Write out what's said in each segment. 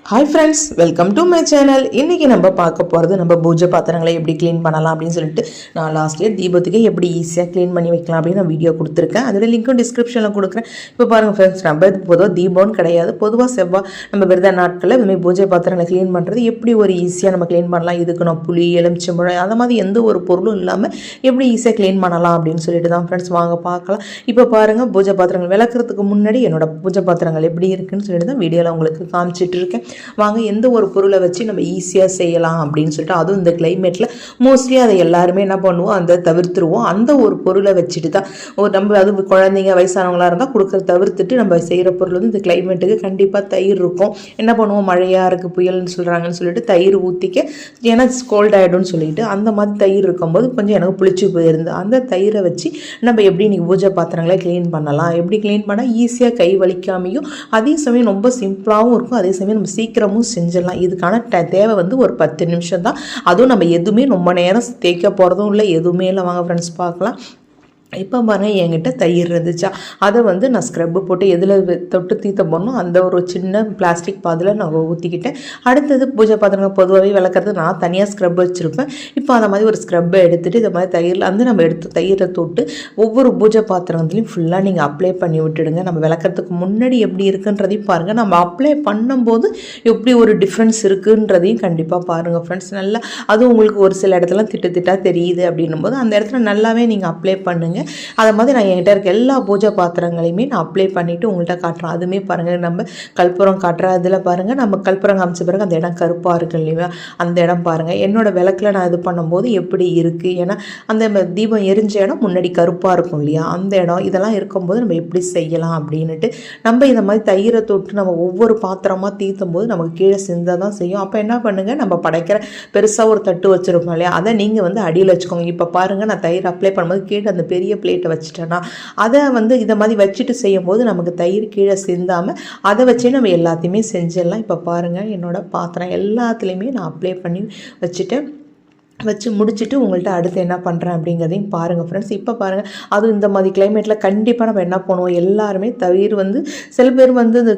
Hi friends, welcome to my channel. இன்றைக்கி நம்ம பார்க்க போகிறது நம்ம பூஜை பாத்திரங்களை எப்படி க்ளீன் பண்ணலாம் அப்படின்னு சொல்லிட்டு நான் லாஸ்ட் இயர் தீபத்துக்கு எப்படி ஈஸியாக க்ளீன் பண்ணி வைக்கலாம் அப்படின்னு நான் வீடியோ கொடுத்துருக்கேன். அதோட லிங்க்கும் டிஸ்கிரிப்ஷனில் கொடுக்குறேன். இப்போ பாருங்கள் ஃப்ரெண்ட்ஸ், நம்ம பொதுவாக தீபம்னு கிடையாது, பொதுவாக செவ்வாய் நம்ம விரத நாட்களில் இதுமாதிரி பூஜை பாத்திரங்களை க்ளீன் பண்ணுறது எப்படி ஒரு ஈஸியாக நம்ம க்ளீன் பண்ணலாம், இதுக்கு நான் புளி எலுமிச்சம்பழம் அந்த மாதிரி எந்த ஒரு பொருளும் இல்லாமல் எப்படி ஈஸியாக க்ளீன் பண்ணலாம் அப்படின்னு சொல்லிட்டு தான் ஃப்ரெண்ட்ஸ் வாங்க பார்க்கலாம். இப்போ பாருங்கள், பூஜை பாத்திரங்கள் விளக்குறதுக்கு முன்னாடி என்னோட பூஜை பாத்திரங்கள் எப்படி இருக்குன்னு சொல்லிட்டு தான் வீடியோவில் உங்களுக்கு காமிச்சிட்டு இருக்கேன். வாங்க எந்த ஒரு பொருளை வச்சு நம்ம ஈஸியாக செய்யலாம் அப்படின்னு சொல்லிட்டு, அதுவும் இந்த கிளைமேட்டில் மோஸ்ட்லி அதை எல்லாருமே என்ன பண்ணுவோம், அந்த தவிர்த்துருவோம். அந்த ஒரு பொருளை வச்சுட்டு தான் நம்ம அது குழந்தைங்க வயசானவங்களாக இருந்தால் கொடுக்குறத தவிர்த்துட்டு நம்ம செய்கிற பொருள் வந்து இந்த கிளைமேட்டுக்கு கண்டிப்பாக தயிர் இருக்கும். என்ன பண்ணுவோம், மழையாக இருக்குது புயல்னு சொல்கிறாங்கன்னு சொல்லிட்டு தயிர் ஊற்றிக்க, ஏன்னா கோல்ட் ஆகிடும்னு சொல்லிட்டு அந்த மாதிரி தயிர் இருக்கும்போது கொஞ்சம் எனக்கு புளிச்சு போயிருந்து அந்த தயிரை வச்சு நம்ம எப்படி இன்றைக்கி பூஜை பாத்திரங்களை க்ளீன் பண்ணலாம், எப்படி க்ளீன் பண்ணால் ஈஸியாக கை வலிக்காமையும் அதே சமயம் ரொம்ப சிம்பிளாகவும் இருக்கும், அதே சமயம் நம்ம சீக்கிரமும் செஞ்சிடலாம். இதுக்கான தேவை வந்து ஒரு 10 நிமிஷம் தான். அதுவும் நம்ம எதுவுமே ரொம்ப நேரம் தேய்க்க போகிறதும் இல்லை, எதுவுமே இல்லை. வாங்க ஃப்ரெண்ட்ஸ் பார்க்கலாம். இப்போ பாருங்கள், என்கிட்ட தயிர் இருந்துச்சா, அதை வந்து நான் ஸ்க்ரப்பு போட்டு எதில் தொட்டு தீத்த போடணும் அந்த ஒரு சின்ன பிளாஸ்டிக் பாதில் நான் ஊற்றிக்கிட்டேன். அடுத்தது பூஜை பாத்திரங்கள் பொதுவாகவே விளக்குறது நான் தனியாக ஸ்க்ரப் வச்சுருப்பேன். இப்போ அந்த மாதிரி ஒரு ஸ்க்ரப்பை எடுத்துகிட்டு இந்த மாதிரி தயிரில் வந்து நம்ம எடுத்து தயிரை தொட்டு ஒவ்வொரு பூஜை பாத்திரத்துலையும் ஃபுல்லாக நீங்கள் அப்ளை பண்ணி விட்டுடுங்க. நம்ம விளக்குறதுக்கு முன்னாடி எப்படி இருக்குன்றதையும் பாருங்கள், நம்ம அப்ளை பண்ணும்போது எப்படி ஒரு டிஃப்ரென்ஸ் இருக்குன்றதையும் கண்டிப்பாக பாருங்கள் ஃப்ரெண்ட்ஸ். நல்லா அதுவும் உங்களுக்கு ஒரு சில இடத்துல திட்டாக தெரியுது அப்படின்னும் போது அந்த இடத்துல நல்லாவே நீங்கள் அப்ளை பண்ணுங்கள். அதை மாதிரி நான் என்கிட்ட இருக்க எல்லா பூஜை பாத்திரங்களையுமே நான் அப்ளை பண்ணிவிட்டு உங்கள்கிட்ட காட்டுறேன். அதுவுமே பாருங்கள், நம்ம கற்பூரம் காட்டுறேன். அதில் பாருங்கள், நம்ம கற்பூரம் காமிச்ச பிறகு அந்த இடம் கருப்பாக இருக்கு இல்லையா, அந்த இடம் பாருங்கள். என்னோடய விளக்கில் நான் இது பண்ணும்போது எப்படி இருக்குது, ஏன்னா அந்த தீபம் எரிஞ்ச இடம் முன்னாடி கருப்பாக இருக்கும் இல்லையா, அந்த இடம் இதெல்லாம் இருக்கும்போது நம்ம எப்படி செய்யலாம் அப்படின்ட்டு நம்ம இந்த மாதிரி தயிரை தொட்டு நம்ம ஒவ்வொரு பாத்திரமாக தீர்த்தும் போது நமக்கு கீழே சிந்த தான் செய்யும். அப்போ என்ன பண்ணுங்கள், நம்ம படைக்கிற பெருசாக ஒரு தட்டு வச்சுருப்போம் இல்லையா, அதை நீங்கள் வந்து அடியில் வச்சுக்கோங்க. இப்போ பாருங்கள், நான் தயிர் அப்ளை பண்ணும்போது கீழே அந்த பெரிய பிளேட்டை வச்சுட்டேன்னா அதை வந்து இதை மாதிரி வச்சுட்டு செய்யும் போது நமக்கு தயிர் கீழே சிந்தாமல் அதை வச்சே நம்ம எல்லாத்தையுமே செஞ்சிடலாம். இப்போ பாருங்கள், என்னோட பாத்திரம் எல்லாத்துலேயுமே நான் அப்ளை பண்ணி வச்சு முடிச்சுட்டு உங்கள்கிட்ட அடுத்து என்ன பண்ணுறேன் அப்படிங்கிறதையும் பாருங்கள் ஃப்ரெண்ட்ஸ். இப்போ பாருங்கள், அதுவும் இந்த மாதிரி கிளைமேட்டில் கண்டிப்பாக நம்ம என்ன பண்ணுவோம், எல்லாருமே தயிர் வந்து சில பேர் வந்து இந்த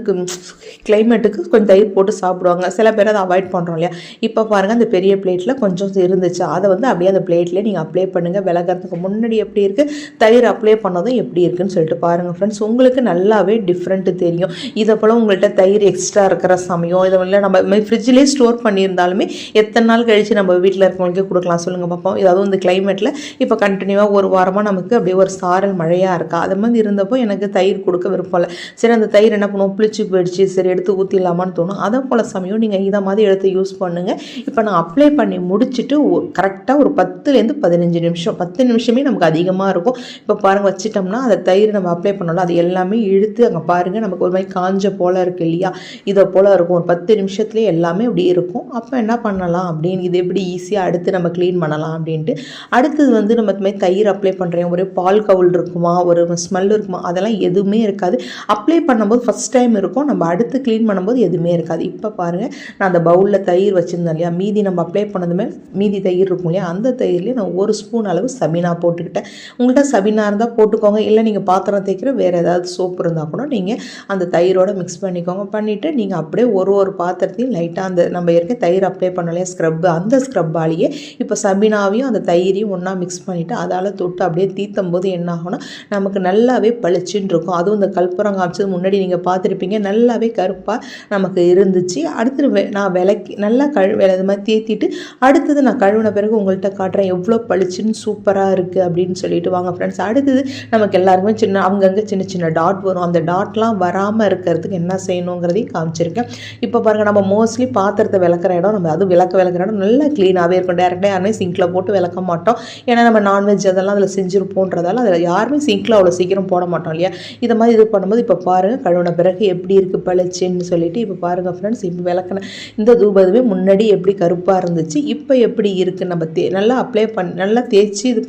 கிளைமேட்டுக்கு கொஞ்சம் தயிர் போட்டு சாப்பிடுவாங்க, சில பேர் அதை அவாய்ட் பண்ணுறோம் இல்லையா. இப்போ பாருங்கள், அந்த பெரிய பிளேட்டில் கொஞ்சம் இருந்துச்சு, அதை வந்து அப்படியே அந்த பிளேட்லேயே நீங்கள் அப்ளை பண்ணுங்கள். விலகிறதுக்கு முன்னாடி எப்படி இருக்குது, தயிர் அப்ளை பண்ணதும் எப்படி இருக்குதுன்னு சொல்லிட்டு பாருங்கள் ஃப்ரெண்ட்ஸ். உங்களுக்கு நல்லாவே டிஃப்ரெண்ட்டு தெரியும். இதை போல் உங்கள்கிட்ட தயிர் எக்ஸ்ட்ரா இருக்கிற சமயம் இதை வந்து நம்ம ஃப்ரிட்ஜ்லேயே ஸ்டோர் பண்ணியிருந்தாலுமே எத்தனை நாள் கழித்து நம்ம வீட்டில் இருக்கவங்களுக்கு கொடுக்கலாம் சொல்லுங்கள் பார்ப்போம். ஏதாவது இந்த கிளைமேட்டில் இப்போ கண்டினியூவாக ஒரு வாரமாக நமக்கு அப்படியே ஒரு சாரல் மழையாக இருக்கா, அது மாதிரி இருந்தப்போ எனக்கு தயிர் கொடுக்க விருப்பம் இல்லை. சரி, அந்த தயிர் என்ன பண்ணுவோம், புளிச்சு போயிடுச்சு, சரி எடுத்து ஊற்றிடலாமான்னு தோணும். அதை போல் சமயம் நீங்கள் இதை மாதிரி எடுத்து யூஸ் பண்ணுங்கள். இப்போ நான் அப்ளை பண்ணி முடிச்சுட்டு கரெக்டாக ஒரு 10-15 நிமிஷம், 10 நிமிஷமே நமக்கு அதிகமாக இருக்கும். இப்போ பாருங்கள், வச்சிட்டோம்னா அந்த தயிர் நம்ம அப்ளை பண்ணோம்ல அது எல்லாமே இழுத்து அங்கே பாருங்கள் நமக்கு ஒரு மாதிரி காஞ்ச போல் இருக்குது இல்லையா, இதை போல் இருக்கும். ஒரு 10 நிமிஷத்துலேயே எல்லாமே அப்படி இருக்கும். அப்போ என்ன பண்ணலாம் அப்படின்னு, இது எப்படி ஈஸியாக அடுத்து நம்ம க்ளீன் பண்ணலாம் அப்படின்ட்டு. அடுத்தது வந்து நம்ம இது மாதிரி தயிர் அப்ளை பண்ணுறேன், ஒரு பால் கவுல் இருக்குமா, ஒரு ஸ்மெல் இருக்குமா, அதெல்லாம் எதுவுமே இருக்காது. அப்ளை பண்ணும்போது ஃபஸ்ட் டைம் இருக்கும், நம்ம அடுத்து க்ளீன் பண்ணும்போது எதுவுமே இருக்காது. இப்போ பாருங்கள், நான் அந்த பவுலில் தயிர் வச்சுருந்தேன் இல்லையா, மீதி நம்ம அப்ளை பண்ணதுமே மீதி தயிர் இருக்கும் இல்லையா, அந்த தயிர்லேயே நான் 1 ஸ்பூன் அளவு சபீனா போட்டுக்கிட்டேன். உங்கள்கிட்ட சபீனா இருந்தால் போட்டுக்கோங்க, இல்லை நீங்கள் பாத்திரம் தேய்க்கிற வேறு ஏதாவது சோப்பு இருந்தால் கூட நீங்கள் அந்த தயிரோட மிக்ஸ் பண்ணிக்கோங்க. பண்ணிவிட்டு நீங்கள் அப்படியே ஒரு பாத்திரத்தையும் லைட்டாக அந்த நம்ம ஏற்கனவே தயிர் அப்ளை பண்ணலையே ஸ்க்ரப்பு, அந்த ஸ்க்ரப்பாலேயே இப்போ சபீனாவையும் அந்த தயிரையும் ஒன்றா மிக்ஸ் பண்ணிவிட்டு அதால் தொட்டு அப்படியே தீத்தும் போது என்ன ஆகும்னா நமக்கு நல்லாவே பளிச்சுன்னு இருக்கும். அதுவும் இந்த கற்பூரம் காமிச்சது முன்னாடி நீங்கள் பார்த்துருப்பீங்க, நல்லாவே கருப்பாக நமக்கு இருந்துச்சு. அடுத்து நான் விளக்கி நல்லா இது மாதிரி தேத்திட்டு அடுத்தது நான் கழுவின பிறகு உங்கள்கிட்ட காட்டுறேன் எவ்வளோ பளிச்சுன்னு சூப்பராக இருக்குது அப்படின்னு சொல்லிட்டு. வாங்க ஃப்ரெண்ட்ஸ், அடுத்தது நமக்கு எல்லாருக்குமே அங்கங்கே சின்ன டாட் வரும், அந்த டாட்லாம் வராமல் இருக்கிறதுக்கு என்ன செய்யணுங்கிறதையும் காமிச்சிருக்கேன். இப்போ பாருங்கள், நம்ம மோஸ்ட்லி பாத்திரத்தை விளக்குற இடம் நம்ம அது விளக்குற இடம் நல்லா க்ளீனாகவே இருக்கும். டேரெக்டாக யாருமே சிங்கில் போட்டு விளக்க மாட்டோம், ஏன்னா நம்ம நான்வெஜ் அதெல்லாம் அதில் செஞ்சுருப்போன்றதால அதில் யாருமே சிங்கில் அவ்வளோ சீக்கிரம் போட மாட்டோம் இல்லையா. இதை மாதிரி இது பண்ணும்போது இப்போ பாருங்கள், கழுவின பிறகு எப்படி இருக்குது பளிச்சுன்னு சொல்லிட்டு. இப்போ பாருங்கள் ஃப்ரெண்ட்ஸ், இப்போ விளக்கின இந்த தூபதுவே முன்னாடி எப்படி கருப்பாக இருந்துச்சு, இப்போ எப்படி இருக்குது. நம்ம நல்லா அப்ளை நல்லா தேய்ச்சி இது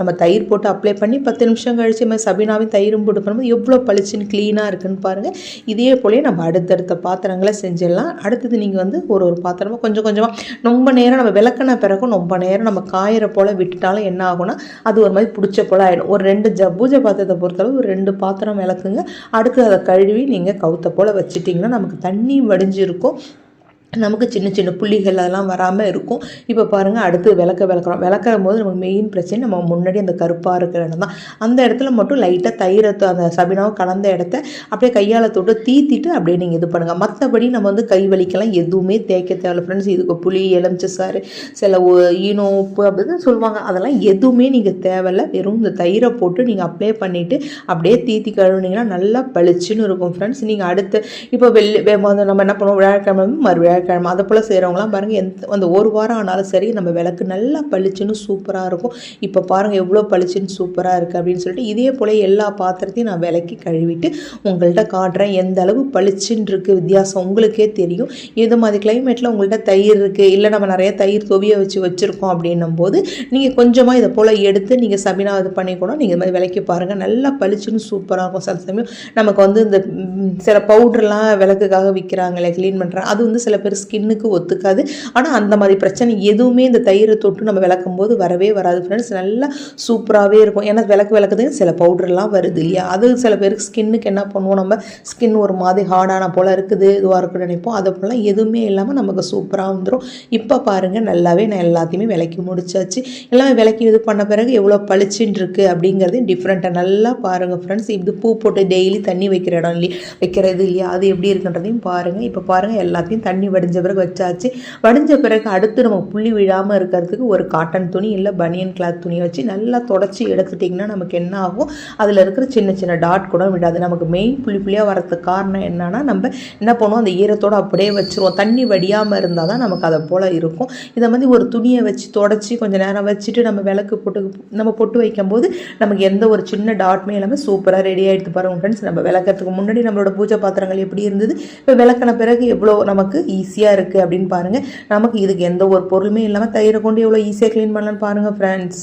நம்ம தயிர் போட்டு அப்ளை பண்ணி 10 நிமிஷம் கழிச்சு நம்ம சபீனாவையும் தயிரும் போட்டு பண்ணும்போது எவ்வளோ பளிச்சுன்னு க்ளீனாக இருக்குன்னு பாருங்கள். இதே போலே நம்ம அடுத்தடுத்த பாத்திரங்களை செஞ்சிடலாம். அடுத்தது நீங்கள் வந்து ஒரு பாத்திரமாக கொஞ்சமாக ரொம்ப நேரம் நம்ம விளக்கின பிறகு ரொம்ப நேரம் நம்ம காயிற போல் விட்டுட்டாலும் என்ன ஆகும்னா அது ஒரு மாதிரி பிடிச்ச போல் ஆகிடும். ஒரு 2 பூஜை பாத்திரத்தை பொறுத்தளவு ஒரு 2 பாத்திரம் விளக்குங்க. அடுத்து அதை கழுவி நீங்கள் கவுத்த போல் வச்சுட்டிங்கன்னா நமக்கு தண்ணி வடிஞ்சிருக்கும். நமக்கு சின்ன சின்ன புள்ளிகள் அதெல்லாம் வராமல் இருக்கும். இப்போ பாருங்கள், அடுத்து விளக்குறோம். விளக்கும் போது நமக்கு மெயின் பிரச்சனை நம்ம முன்னாடி அந்த கருப்பாக இருக்கிற இடம் தான். அந்த இடத்துல மட்டும் லைட்டாக தயிரை அந்த சபினாவை கலந்த இடத்த அப்படியே கையால் தொட்டு தீத்திட்டு அப்படியே நீங்கள் இது பண்ணுங்கள். மற்றபடி நம்ம வந்து கை வலிக்கெல்லாம் எதுவுமே தேய்க்க தேவையில்ல ஃப்ரெண்ட்ஸ். இதுக்கு புளி, எலுமிச்சை சாறு, சில ஈனோ, உப்பு அப்படின்னு சொல்லுவாங்க, அதெல்லாம் எதுவுமே நீங்கள் தேவையில்ல. வெறும் இந்த தயிரை போட்டு நீங்கள் அப்ளை பண்ணிவிட்டு அப்படியே தீத்தி கழுவுனீங்கன்னா நல்லா பளிச்சுன்னு இருக்கும் ஃப்ரெண்ட்ஸ். நீங்கள் அடுத்து இப்போ நம்ம என்ன பண்ணுவோம், வியாழக்கிழமை மறுவிழா கிழமை அதை போல் செய்கிறவங்களாம் பாருங்கள், அந்த ஒரு வாரம் ஆனாலும் சரி நம்ம விளக்கு நல்லா பளிச்சுன்னு சூப்பராக இருக்கும். இப்போ பாருங்கள் எவ்வளோ பளிச்சுன்னு சூப்பராக இருக்குது அப்படின்னு சொல்லிட்டு இதே போல் எல்லா பாத்திரத்தையும் நான் விளக்கி கழுவிட்டு உங்கள்கிட்ட காட்டுறேன். எந்த அளவு பளிச்சுன்னு இருக்குது வித்தியாசம் உங்களுக்கே தெரியும். இது மாதிரி கிளைமேட்டில் உங்கள்கிட்ட தயிர் இருக்குது, இல்லை நம்ம நிறைய தயிர் தொவிய வச்சுருக்கோம் அப்படின்னும் போது நீங்கள் கொஞ்சமாக இதை போல் எடுத்து நீங்கள் சபினா இது பண்ணி கூட நீங்கள் இது மாதிரி விளக்கி பாருங்கள், நல்லா பளிச்சுன்னு சூப்பராக இருக்கும். சில சமயம் நமக்கு வந்து இந்த சில பவுடர்லாம் விளக்குக்காக விற்கிறாங்களே, க்ளீன் பண்ணுறாங்க, அது வந்து சில பேர் ஸ்கின்னுக்கு ஒத்துக்காது. ஆனால் அந்த மாதிரி பிரச்சனை எதுவுமே இந்த தயிரை தொட்டு நம்ம விளக்கும் போது வரவே வராது ஃப்ரெண்ட்ஸ். நல்லா சூப்பராகவே இருக்கும். ஏன்னா விளக்குறதுக்கு சில பவுடர்லாம் வருது இல்லையா, அது சில பேருக்கு ஸ்கின்னுக்கு என்ன பண்ணுவோம், நம்ம ஸ்கின் ஒரு மாதிரி ஹார்டான போல் இருக்குது, இதுவாக இருக்குன்னு நினைப்போம். அது போலாம் எதுவுமே இல்லாமல் நமக்கு சூப்பராக வந்துடும். இப்போ பாருங்கள், நல்லாவே நான் எல்லாத்தையுமே விளக்கி முடிச்சாச்சு. எல்லாமே விளக்கி இது பண்ண பிறகு எவ்வளோ பளிச்சுன்னு இருக்குது அப்படிங்கிறது டிஃப்ரெண்ட்டாக நல்லா பாருங்கள் ஃப்ரெண்ட்ஸ். இது பூ போட்டு டெய்லி தண்ணி வைக்கிற இடம் இல்லையா, வைக்கிறது இல்லையா, அது எப்படி இருக்குன்றதையும் பாருங்கள். இப்போ பாருங்கள், எல்லாத்தையும் தண்ணி வடிஞ்ச பிறகு வச்சாச்சு. வடிஞ்ச பிறகு அடுத்து நம்ம புள்ளி விழாமல் இருக்கிறதுக்கு ஒரு காட்டன் துணி இல்லை பனியன் கிளாத் துணியை வச்சு நல்லா தொடச்சி எடுத்துட்டிங்கன்னா நமக்கு என்ன ஆகும், அதில் இருக்கிற சின்ன சின்ன டாட் கூட விடாது. நமக்கு மெயின் புள்ளியாக வரதுக்கு காரணம் என்னன்னா, நம்ம என்ன பண்ணுவோம், அந்த ஈரத்தோடு அப்படியே வச்சுருவோம். தண்ணி வடியாமல் இருந்தால் தான் நமக்கு அதை போல் இருக்கும். இதை மாதிரி ஒரு துணியை வச்சு தொடச்சி கொஞ்சம் நேரம் வச்சுட்டு நம்ம விளக்கு போட்டு நம்ம பொட்டு வைக்கும்போது நமக்கு எந்த ஒரு சின்ன டாட்மே இல்லாமல் சூப்பராக ரெடி ஆகிடுது பாருங்கள் ஃப்ரெண்ட்ஸ். நம்ம விளக்கிறதுக்கு முன்னாடி நம்மளோட பூஜை பாத்திரங்கள் எப்படி இருந்தது, இப்போ விளக்கின பிறகு எவ்வளோ நமக்கு ஈஸியாக இருக்குது அப்படின்னு பாருங்கள். நமக்கு இதுக்கு எந்த ஒரு பொருளுமே இல்லாமல் தயிரை கொண்டு எவ்வளோ ஈஸியாக க்ளீன் பண்ணலான்னு பாருங்கள் ஃப்ரெண்ட்ஸ்.